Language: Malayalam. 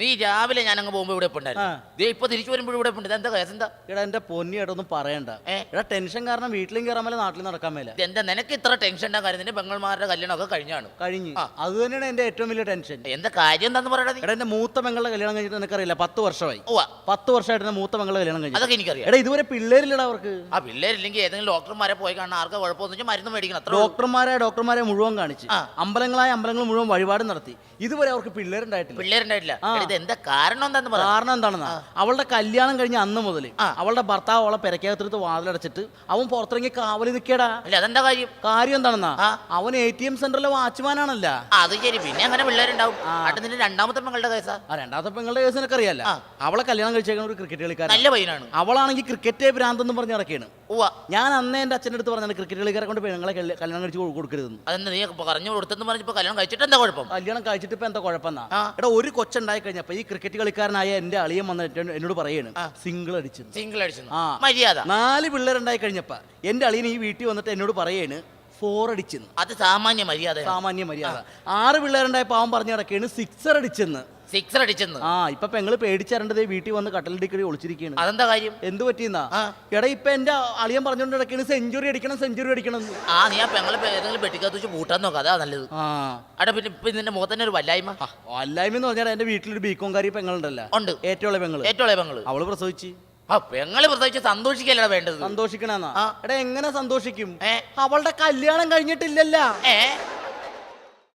നീ രാവിലെ ഞാൻ അങ്ങ് പോകുമ്പോ ഇവിടെ ഉണ്ടായിരുന്നു. ഇപ്പൊ തിരിച്ചു വരുമ്പോൾ ഇവിടെ ഉണ്ട്. എന്താ കേസ്? എന്താ എടാ എന്റെ പൊന്നിയേട്ടാ ഒന്നും പറയണ്ട. എടാ ടെൻഷൻ കാരണം വീട്ടിലും കയറാൻ മേലെ നാട്ടിലും നടക്കാൻ മേല. എന്താ നിനക്ക് ഇത്ര ടെൻഷൻ ഉണ്ടാ കാര്യം? നിന്റെ പെങ്ങന്മാരുടെ കല്യാണം ഒക്കെ കഴിഞ്ഞു. അത് തന്നെയാണ് എന്റെ ഏറ്റവും വലിയ ടെൻഷൻ. എന്താ കാര്യം എന്താന്ന് പറയണത്? എടാ എന്റെ മൂത്ത പെങ്ങളുടെ കല്യാണം കഴിഞ്ഞിട്ട് നിനക്കറിയില്ല 10 വർഷമായി. 10 വർഷമായിട്ട് എന്റെ മൂത്ത പെങ്ങളുടെ കല്യാണം കഴിഞ്ഞു. അതൊക്കെ എനിക്കറിയാം. എടാ ഇതുവരെ പിള്ളേരില്ലടാ അവർക്ക്. ആ പിള്ളേരില്ലെങ്കിൽ ഏതെങ്കിലും ഡോക്ടർമാരെ പോയി കാണാൻ ആർക്കാ കുഴപ്പമൊന്നും മരുന്ന് മേടിക്കണം. ഡോക്ടർമാരെ മുഴുവൻ കാണിച്ച് അമ്പലങ്ങൾ മുഴുവൻ വഴിപാട് നടത്തി. ഇതുവരെ അവർക്ക് പിള്ളേരുണ്ടായിട്ടില്ല. ഇത് എന്താ കാരണം? കാരണം എന്താണെന്നാ, അവളുടെ കല്യാണം കഴിഞ്ഞ അന്ന് മുതൽ അവളുടെ ഭർത്താവ് അവളെ പെരക്കകത്തെടുത്ത് വാതിലടച്ചിട്ട് അവൻ പുറത്തിറങ്ങി കാവലി നിൽക്കേടാ. അതെന്താ കാര്യം എന്താണെന്നാ, അവൻ ATM സെന്ററിലെ വാച്ച്മാനാണല്ല. അത് ശരി. പിന്നെ അങ്ങനെ പിള്ളേരുണ്ടാവും. നിന്റെ രണ്ടാമത്തെ പെങ്ങളുടെ കേസാ? രണ്ടാമത്തെ പെങ്ങളുടെ കേസ് നിനക്ക് അറിയാല്ല. അവളെ കല്യാണം കഴിച്ചേക്കുന്ന ഒരു ക്രിക്കറ്റ് കളിക്കാരൻ, നല്ല പയ്യനാണ്. അവളാണെങ്കിൽ ക്രിക്കറ്റ് ഭ്രാന്തെന്ന് പറഞ്ഞ് നടക്കുകയാണ്. ഞാൻ അന്നേ എന്റെ അച്ഛൻ്റെ അടുത്ത് പറഞ്ഞാൽ ക്രിക്കറ്റ് കളിക്കാരെ കൊണ്ട് പെണ്ണുങ്ങളെ കല്യാണം കഴിച്ച് കൊടുക്കരുതെന്ന്. അതെന്താ നീ പറഞ്ഞു കൊടുത്തെന്ന് പറഞ്ഞപ്പോ കല്യാണം കഴിച്ചിട്ട് എന്താ കുഴപ്പം? കല്യാണം കഴിച്ചിട്ട് ഇപ്പൊ എന്താ കുഴപ്പമെന്നാ? എടാ ഒരു കൊച്ചുണ്ടായി കഴിഞ്ഞപ്പോ ഈ ക്രിക്കറ്റ് കളിക്കാരനായ എന്റെ അളിയൻ വന്നിട്ട് എന്നോട് പറയാണ് സിംഗിൾ അടിച്ചു. മര്യാദ. 4 പിള്ളേരുണ്ടായി കഴിഞ്ഞപ്പ എന്റെ അളിയൻ ഈ വീട്ടിൽ വന്നിട്ട് എന്നോട് പറയാണ് 4 അടിച്ചെന്ന്. അത് സാമാന്യ മര്യാദ. 6 പിള്ളേരുണ്ടായപ്പോ അവൻ പറഞ്ഞു നടക്കുകയാണ് 6 അടിച്ചെന്ന്. ഇപ്പൊ പെങ്ങള് പേടിച്ചരണ്ടത് വീട്ടിൽ വന്ന് കട്ടലടിക്കടി ഒളിച്ചിരിക്കുകയാണ്. അതെന്താ കാര്യം? എന്ത് പറ്റിയെന്നാ? എടാ ഇപ്പൊ എന്റെ അളിയൻ പറഞ്ഞോണ്ട് നടക്കുകയാണ് സെഞ്ചുറി അടിക്കണം. നീ ആ പെങ്ങളെ ഏതെങ്കിലും പെട്ടിക്കകത്ത് വെച്ച് പൂട്ടാൻ നോക്കാം. അതാ നല്ലത്. പിന്നെ ഇപ്പൊ നിന്റെ മുഖത്തന്നെ ഒരു വല്ലായ്മ എന്ന് പറഞ്ഞാൽ എന്റെ വീട്ടിലൊരു ബീക്കോംകാരി പെങ്ങളുണ്ടല്ലോ. ഉണ്ട്. ഏറ്റവും പെങ്ങള് അവള് പ്രസവിച്ച്. പെങ്ങള് പ്രസവിച്ച് സന്തോഷിക്കല്ലടാ വേണ്ടത്. സന്തോഷിക്കണെന്നാ? എടാ എങ്ങനെ സന്തോഷിക്കും? അവളുടെ കല്യാണം കഴിഞ്ഞിട്ടില്ലല്ലോ.